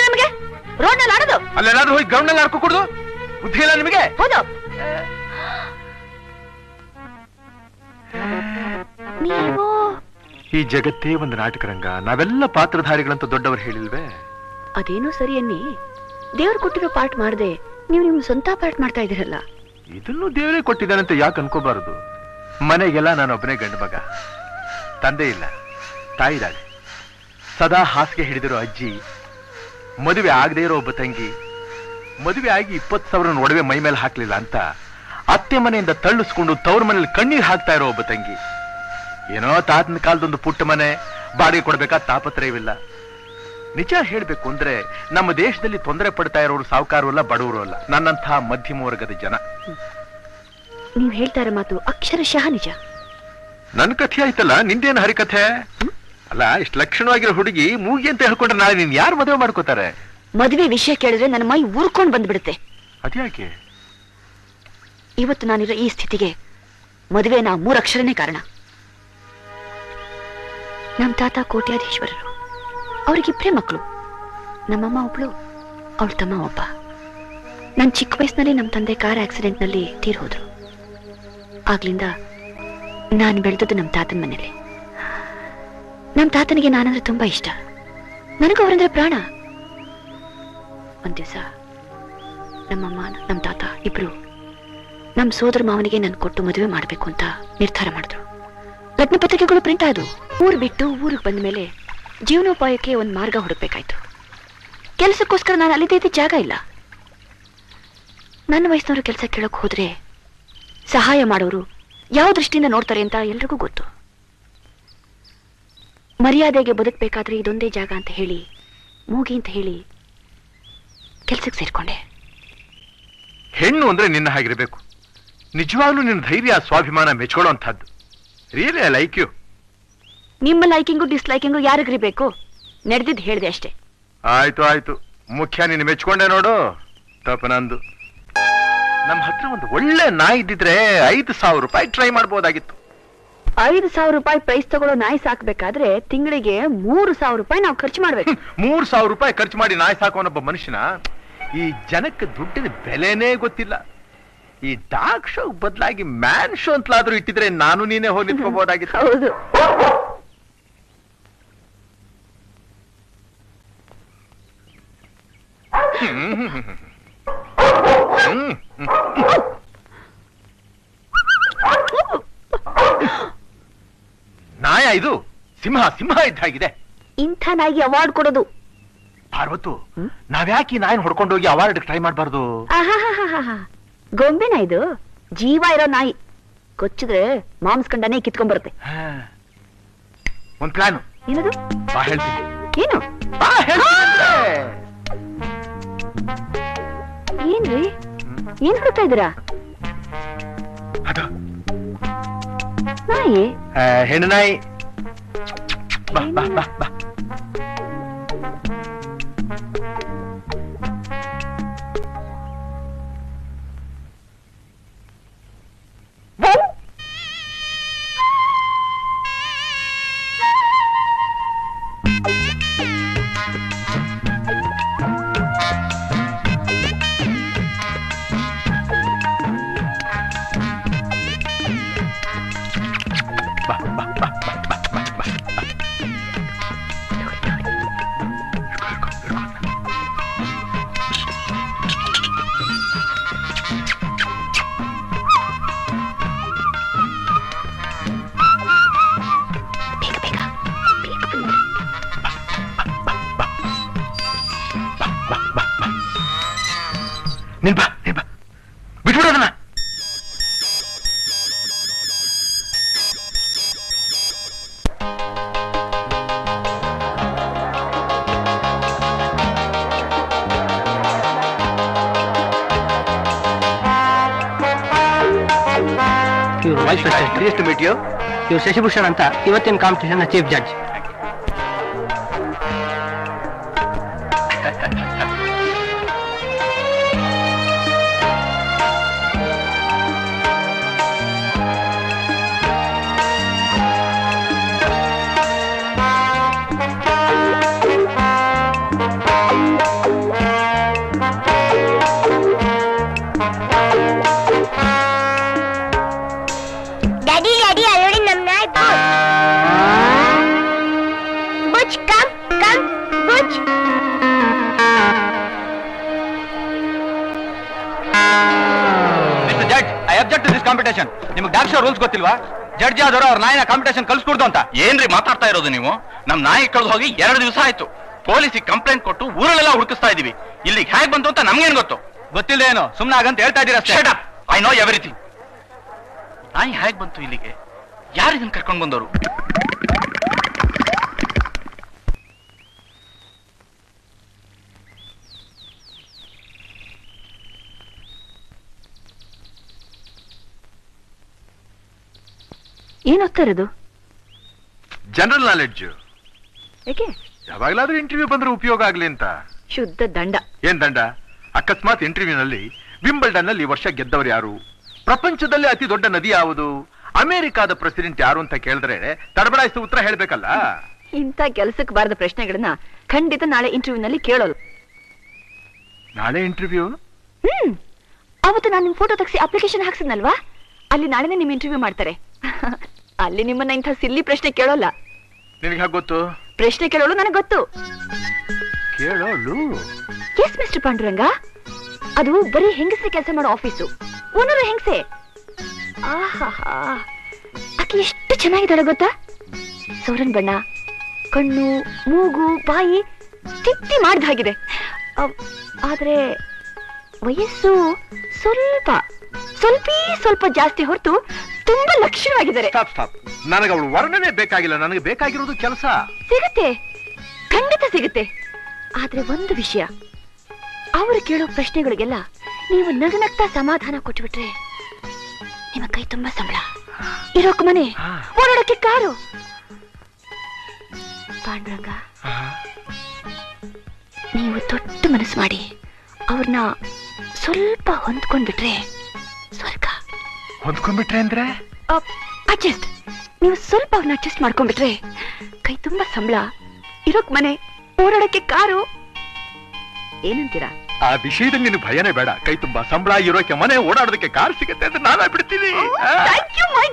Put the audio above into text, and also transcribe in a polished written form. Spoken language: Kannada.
ನಿಮಗೆ ರೋಡ್ ನಲ್ಲಿ ಆಡೋದು ಅಲ್ಲೆಲ್ಲಾದ್ರೂ ಹೋಗಿ ಗ್ರೌಂಡ್ ನಲ್ಲಿ ಆಡ್ಕೊ ಕೊಡುದು ಬುದ್ಧಿ ಇಲ್ಲ ನಿಮಗೆ? ಹೌದು. ನೀವು ಈ ಜಗತ್ತೇ ಒಂದು ನಾಟಕ ರಂಗ, ನಾವೆಲ್ಲ ಪಾತ್ರಧಾರಿಗಳಂತ ದೊಡ್ಡವರು ಹೇಳಿಲ್ವೇ? ಅದೇನೋ ಸರಿ ಅನ್ನಿ, ದೇವ್ರು ಕೊಟ್ಟಿರೋ ಪಾಠ ಮಾಡದೆ ನೀವು ನಿಮ್ ಸ್ವಂತ ಪಾಠ ಮಾಡ್ತಾ ಇದ್ದೀರಲ್ಲ. ಇದನ್ನು ದೇವರೇ ಕೊಟ್ಟಿದ್ದಾನಂತ ಯಾಕೆ ಅನ್ಕೋಬಾರದು? ಮನೆಗೆಲ್ಲ ನಾನೊಬ್ಬನೇ ಗಂಡು ಮಗ, ತಂದೆ ಇಲ್ಲ, ತಾಯಿದಾಳೆ, ಸದಾ ಹಾಸಿಗೆ ಹಿಡಿದಿರೋ ಅಜ್ಜಿ, ಮದುವೆ ಆಗದೆ ಇರೋ ಒಬ್ಬ ತಂಗಿ, ಮದುವೆ ಆಗಿ 20,000 ಒಡವೆ ಮೈ ಮೇಲೆ ಹಾಕ್ಲಿಲ್ಲ ಅಂತ ಅತ್ತೆ ಮನೆಯಿಂದ ತಳ್ಳಿಸ್ಕೊಂಡು ತವ್ರ ಮನೇಲಿ ಕಣ್ಣೀರ್ ಹಾಕ್ತಾ ಇರೋ ಒಬ್ಬ ತಂಗಿ, ಏನೋ ತಾತನ ಕಾಲದೊಂದು ಪುಟ್ಟ ಮನೆ ಬಾಡಿಗೆ ಕೊಡ್ಬೇಕಾದ ತಾಪತ್ರಯವಿಲ್ಲ. ನಿಜ ಹೇಳ್ಬೇಕು ಅಂದ್ರೆ ನಮ್ಮ ದೇಶದಲ್ಲಿ ತೊಂದರೆ ಪಡ್ತಾ ಇರೋರು ಸಾವುಕಾರು ಅಲ್ಲ, ಬಡವರು ಅಲ್ಲ, ನನ್ನಂತಹ ಮಧ್ಯಮ ವರ್ಗದ ಜನ. ನೀವ್ ಹೇಳ್ತಾರೆ ಮಾತು ಅಕ್ಷರಶಃ ನಿಜ. ನನ್ ಕಥೆ ಆಯ್ತಲ್ಲ, ನಿಂದೇನು ಹರಿಕಥೆ? ಅಲ್ಲ, ಇಷ್ಟು ಲಕ್ಷಣವಾಗಿರೋ ಹುಡುಗಿ ಮೂಗಿ ಅಂತ ಹೇಳ್ಕೊಂಡ್ರೆ ನಾಳೆ ನೀನ್ ಯಾರು ಮದುವೆ ಮಾಡ್ಕೋತಾರೆ? ಮದುವೆ ವಿಷಯ ಕೇಳಿದ್ರೆ ನನ್ನ ಮೈ ಊರ್ಕೊಂಡ್ ಬಂದ್ಬಿಡುತ್ತೆ. ಅದ್ಯಾಕೆ? ಇವತ್ತು ನಾನಿರೋ ಈ ಸ್ಥಿತಿಗೆ ಮದುವೆ 3 ಅಕ್ಷರನೇ ಕಾರಣ. ನಮ್ ತಾತ ಕೋಟ್ಯಾಧೀಶ್ವರರು, ಅವ್ರಿಗಿಬ್ರೇ ಮಕ್ಕಳು, ನಮ್ಮಮ್ಮ ಒಬ್ಳು, ಅವಳ ತಮ್ಮ ಒಬ್ಬ. ನನ್ ಚಿಕ್ಕ ವಯಸ್ಸಿನಲ್ಲಿ ನಮ್ ತಂದೆ ಕಾರ್ ಆಕ್ಸಿಡೆಂಟ್ ನಲ್ಲಿ ತೀರ್ ಹೋದ್ರು. ಆಗ್ಲಿಂದ ನಾನು ಬೆಳೆದದ್ದು ನಮ್ ತಾತನ ಮನೇಲಿ. ನಮ್ ತಾತನಿಗೆ ನಾನಂದ್ರೆ ತುಂಬಾ ಇಷ್ಟ, ನನಗೂ ಅವರಂದ್ರೆ ಪ್ರಾಣ. ಒಂದ್ ದಿವಸ ನಮ್ಮಮ್ಮ ನಮ್ ತಾತ ಇಬ್ರು ನಮ್ ಸೋದರ ಮಾವನಿಗೆ ನನ್ ಕೊಟ್ಟು ಮದುವೆ ಮಾಡ್ಬೇಕು ಅಂತ ನಿರ್ಧಾರ ಮಾಡಿದ್ರು. ಲಗ್ನ ಪತ್ರಿಕೆಗಳು ಪ್ರಿಂಟ್ ಆದವು. ಊರು ಬಿಟ್ಟು ಊರಿಗೆ ಬಂದ ಮೇಲೆ ಜೀವನೋಪಾಯಕ್ಕೆ ಒಂದು ಮಾರ್ಗ ಹುಡುಕ್ಬೇಕಾಯ್ತು. ಕೆಲಸಕ್ಕೋಸ್ಕರ ನಾನು ಅಲ್ಲಿದ್ದ ಜಾಗ ಇಲ್ಲ. ನನ್ನ ವಯಸ್ಸಿನವರು ಕೆಲಸ ಕೇಳಕ್ ಹೋದ್ರೆ ಸಹಾಯ ಮಾಡೋರು ಯಾವ ದೃಷ್ಟಿಯಿಂದ ನೋಡ್ತಾರೆ ಅಂತ ಎಲ್ರಿಗೂ ಗೊತ್ತು. ಮರ್ಯಾದೆಗೆ ಬದುಕಬೇಕಾದ್ರೆ ಇದೊಂದೇ ಜಾಗ ಅಂತ ಹೇಳಿ, ಮೂಗಿ ಅಂತ ಹೇಳಿ ಕೆಲ್ಸಕ್ಕೆ ಸೇರ್ಕೊಂಡೆ. ಹೆಣ್ಣು ಅಂದ್ರೆ ನಿನ್ನ ಹಾಗಿರ್ಬೇಕು. ನಿಜವಾಗ್ಲೂ ನಿನ್ನ ಧೈರ್ಯ, ಸ್ವಾಭಿಮಾನ ಮೆಚ್ಕೊಳ್ಳೋ ಅಂತದ್ದು. Really I like you. ನಿಮ್ಮ ಲೈಕಿಂಗು ಡಿಸ್ಲೈಕಿಂಗು ಯಾರಿಗಿರ್ಬೇಕು? ನಡೆದಿದ್ದು ಹೇಳಿದೆ ಅಷ್ಟೇ. ಆಯ್ತು ಆಯ್ತು, ಮುಖ್ಯ ನೀನು ಮೆಚ್ಕೊಂಡೆ ನೋಡು. ತಪ್ಪು ನಂದು. ನಮ್ಮ ಹತ್ರ ಒಂದು ಒಳ್ಳೆ ನಾಯಿ ಇದ್ದಿದ್ರೆ 5,000 ರೂಪಾಯಿ ಟ್ರೈ ಮಾಡ್ಬೋದಾಗಿತ್ತು. 5,000 ರೂಪಾಯಿ ಪ್ರೈಸ್ ತಗೊಳ್ಳೋ ನಾಯಿ ಸಾಕ್ಬೇಕಾದ್ರೆ ತಿಂಗಳಿಗೆ 3,000 ರೂಪಾಯಿ ನಾವು ಖರ್ಚು ಮಾಡ್ಬೇಕು. 3,000 ರೂಪಾಯಿ ಖರ್ಚು ಮಾಡಿ ನಾಯಿ ಸಾಕೋನೊಬ್ಬ ಮನುಷ್ಯನ ಈ ಜನಕ್ಕೆ ದುಡ್ಡಿನ ಬೆಲೆನೇ ಗೊತ್ತಿಲ್ಲ. ಈ ಡಾಗ್ ಶೋ ಬದಲಾಗಿ ಮ್ಯಾನ್ ಶೋ ಅಂತಲಾದ್ರೂ ಇಟ್ಟಿದ್ರೆ ನಾನು ನೀನೇ ಹೋಗಿ ನಿಂತ್ಕೋಬಹುದಾಗಿತ್ತು. ಹೌದು. ನಾಯ ಇದು ಸಿಂಹ, ಸಿಂಹ ಇದ್ದಾಗಿದೆ. ಇಂಥ ನಾಯಿಗೆ ಅವಾರ್ಡ್ ಕೊಡೋದು. ಪಾರ್ವತು, ನಾವ್ಯಾಕೆ ಈ ನಾಯಿನ ಹೊಡ್ಕೊಂಡೋಗಿ ಅವಾರ್ಡ್ ಟ್ರೈ ಮಾಡಬಾರ್ದು? ಗೊಂಬೆನ ಇದು? ಜೀವ ಇರೋ ನಾಯಿ, ಕೊಚ್ಚಿದ್ರೆ ಮಾಂಸ್ಕಂಡನೇ ಕಿತ್ಕೊಂಡ್ ಬರುತ್ತೆ. ಒಂದ್ ಪ್ಲಾನು. ಏನದು? ಬಾ ಹೇಳ್ತೀನಿ. ಏನು? ಬಾ ಹೇಳ್ತೀನಿ. ಏನ್ರಿ, ಏನ್ ಹುಡುಕ್ತಾ ಇದ್ದೀರಾ? ಅದು ನಾಯಿ, ಹೆಣ್ಣು ನಾಯಿ. ಬಾ ಬಾ ಬಾ ಬಾ. ನಿನ್ ಬಾ, ನಿನ್ ಬಾ, ಬಿಟ್ಬಿಡೋದನ್ನ. ಇವ್ರು vice president. Please to meet you. ಇವ್ರು ಶಶಿಭೂಷಣ್ ಅಂತ, ಇವತ್ತಿನ ಕಾಂಪಿಟೇಷನ್ ಚೀಫ್ ಜಡ್ಜ್. ಕಾಂಪಿಟೇಷನ್. ನಿಮ್ಗೆ ಡಾಕ್ ಶೋ ರೂಲ್ಸ್ ಗೊತ್ತಿಲ್ವಾ? ಜಡ್ಜಿ ಆದವರು ಅವ್ರ ನಾಯಿನ ಕಾಂಪಿಟೇಷನ್ ಕಲ್ಸ್ಕೊಡ್ದು ಅಂತ. ಏನ್ರಿ ಮಾತಾಡ್ತಾ ಇರೋದು ನೀವು? ನಮ್ ನಾಯಿ ಕಳೆದು ಹೋಗಿ 2 ದಿವಸ ಆಯ್ತು. ಪೊಲೀಸಿಗೆ ಕಂಪ್ಲೇಂಟ್ ಕೊಟ್ಟು ಊರಲ್ಲೆಲ್ಲ ಹುಡುಕಿಸ್ತಾ ಇದೀವಿ. ಇಲ್ಲಿಗೆ ಹೇಗೆ ಬಂತು ಅಂತ ನಮ್ಗೇನ್ ಗೊತ್ತು? ಗೊತ್ತಿಲ್ಲ ಏನು, ಸುಮ್ನೆ ಆಗಂತ ಹೇಳ್ತಾ ಇದೀರ ಅಷ್ಟೇ. I know everything. ನಾಯಿ ಹೇಗೆ ಬಂತು ಇಲ್ಲಿಗೆ? ಯಾರು ಇದನ್ನ ಕರ್ಕೊಂಡು ಬಂದವರು? ಏನ್ ಓದ್ತಾ ಇರೋದು? General knowledge. ಏಕೆ? ಯಾವಾಗ್ಲಾದ್ರೂ ಇಂಟರ್ವ್ಯೂ ಬಂದ್ರೆ ಉಪಯೋಗ ಆಗ್ಲಿ ಅಂತ. ಶುದ್ಧ ದಂಡ. ಏನ್ ದಂಡ? ಅಕಸ್ಮಾತ್ ಇಂಟರ್ವ್ಯೂನಲ್ಲಿ ವಿಂಬಲ್ಡನ್ ನಲ್ಲಿ ಈ ವರ್ಷ ಗೆದ್ದವರು ಯಾರು, ಪ್ರಪಂಚದಲ್ಲಿ ಅತಿ ದೊಡ್ಡ ನದಿ ಯಾವುದು, ಅಮೆರಿಕಾದ ಪ್ರೆಸಿಡೆಂಟ್ ಯಾರು ಅಂತ ಕೇಳಿದ್ರೆ ತಡಬಡಾಯಿಸಿ ಉತ್ತರ ಹೇಳ್ಬೇಕಲ್ಲ. ಇಂಥ ಕೆಲಸಕ್ಕೆ ಬಾರದ ಪ್ರಶ್ನೆಗಳನ್ನ ಖಂಡಿತ ನಾಳೆ ಇಂಟರ್ವ್ಯೂ ನಲ್ಲಿ ಕೇಳೋದು. ನಾಳೆ ಇಂಟರ್ವ್ಯೂ? ಅವತ್ತು ನಾನು ನಿಮ್ ಫೋಟೋ ತೆಗೆಸಿ ಅಪ್ಲಿಕೇಶನ್ ಹಾಕ್ಸಿದ್ನಲ್ವಾ, ಅಲ್ಲಿ ನಾಳೆನೇ ನಿಮ್ ಇಂಟರ್ವ್ಯೂ ಮಾಡ್ತಾರೆ. ಅಲ್ಲಿ ನಿಮ್ಮನ್ನ ಇಂಥ ಸಿಲ್ಲಿ ಪ್ರಶ್ನೆ ಕೇಳೋಲ್ಲ. ನಿನಗೆ ಹಾಗೆ ಗೊತ್ತು? ಪ್ರಶ್ನೆ ಕೇಳೋಳು ನನಗೆ ಗೊತ್ತು. ಕೇಳೋಳು? ಎಸ್ ಮಿಸ್ಟರ್ ಪಾಂಡುರಂಗ, ಅದು ಬರೀ ಹೆಂಗಸೆ ಕೆಲಸ ಮಾಡೋ ಆಫೀಸು. ಓನರು ಹೆಂಗಸೆ. ಆಹಾ, ಆಕೆ ಎಷ್ಟು ಚೆನ್ನಾಗಿದ್ದಾಳೆ ಗೊತ್ತಾ? ಸೌರನ್ ಬಣ್ಣ, ಕಣ್ಣು, ಮೂಗು, ಬಾಯಿ ತಿತ್ತಿ ಮಾಡ್ದ ಹಾಗಿದೆ. ಆದ್ರೆ ವಯಸ್ಸು ಸ್ವಲ್ಪ ಸ್ವಲ್ಪ ಜಾಸ್ತಿ ಹೊರತು ತುಂಬಾ ಲಕ್ಷಣವಾಗಿದ್ದಾರೆ. ನನಗೆ ಅವಳು ವರ್ಣನೆ ಬೇಕಾಗಿಲ್ಲ, ನನಗೆ ಬೇಕಾಗಿರೋದು ಕೆಲಸ. ಸಿಗುತ್ತೆ, ಖಂಡಿತ ಸಿಗುತ್ತೆ. ಆದ್ರೆ ಒಂದು ವಿಷಯ, ಅವರು ಕೇಳೋ ಪ್ರಶ್ನೆಗಳಿಗೆಲ್ಲ ನೀವು ನಗನಗ್ತಾ ಸಮಾಧಾನ ಕೊಟ್ಬಿಟ್ರೆ ನಿಮ್ಮ ಕೈ ತುಂಬಾ ಸಂಬಳ, ಇರೋಕ್ ಮನೆ, ಓಡಾಡೋಕೆ ಕಾರು. ಪಾಂಡುರಂಗ, ನೀವು ದೊಡ್ಡ ಮನಸ್ಸು ಮಾಡಿ ಅವ್ರನ್ನ ಸ್ವಲ್ಪ ಹೊಂದ್ಕೊಂಡ್ಬಿಟ್ರೆ ಸ್ವರ್ಗ. ಹೊಂದ್ಕೊಂಡ್ಬಿಟ್ರೆ ಅಂದ್ರೆ? ಅಡ್ಜಸ್ಟ್. ನೀವು ಸ್ವಲ್ಪ ಅವ್ರನ್ನ ಅಡ್ಜಸ್ಟ್ ಮಾಡ್ಕೊಂಡ್ಬಿಟ್ರೆ ಕೈ ತುಂಬಾ ಸಂಬಳ, ಇರೋಕ್ ಮನೆ, ಓಡಾಡಕ್ಕೆ ಕಾರು. ಏನಂತೀರಾ? ಆ ವಿಷಯದಲ್ಲಿ ನೀನು ಭಯನೇ ಬೇಡ. ಕೈ ತುಂಬಾ ಸಂಬಳ, ಇರೋಕೆ ಮನೆ, ಓಡಾಡೋದಕ್ಕೆ ಕಾರ್ ಸಿಗುತ್ತೆ ಅಂತ ನಾನು ಬಿಡ್ತೀನಿ. Thank you my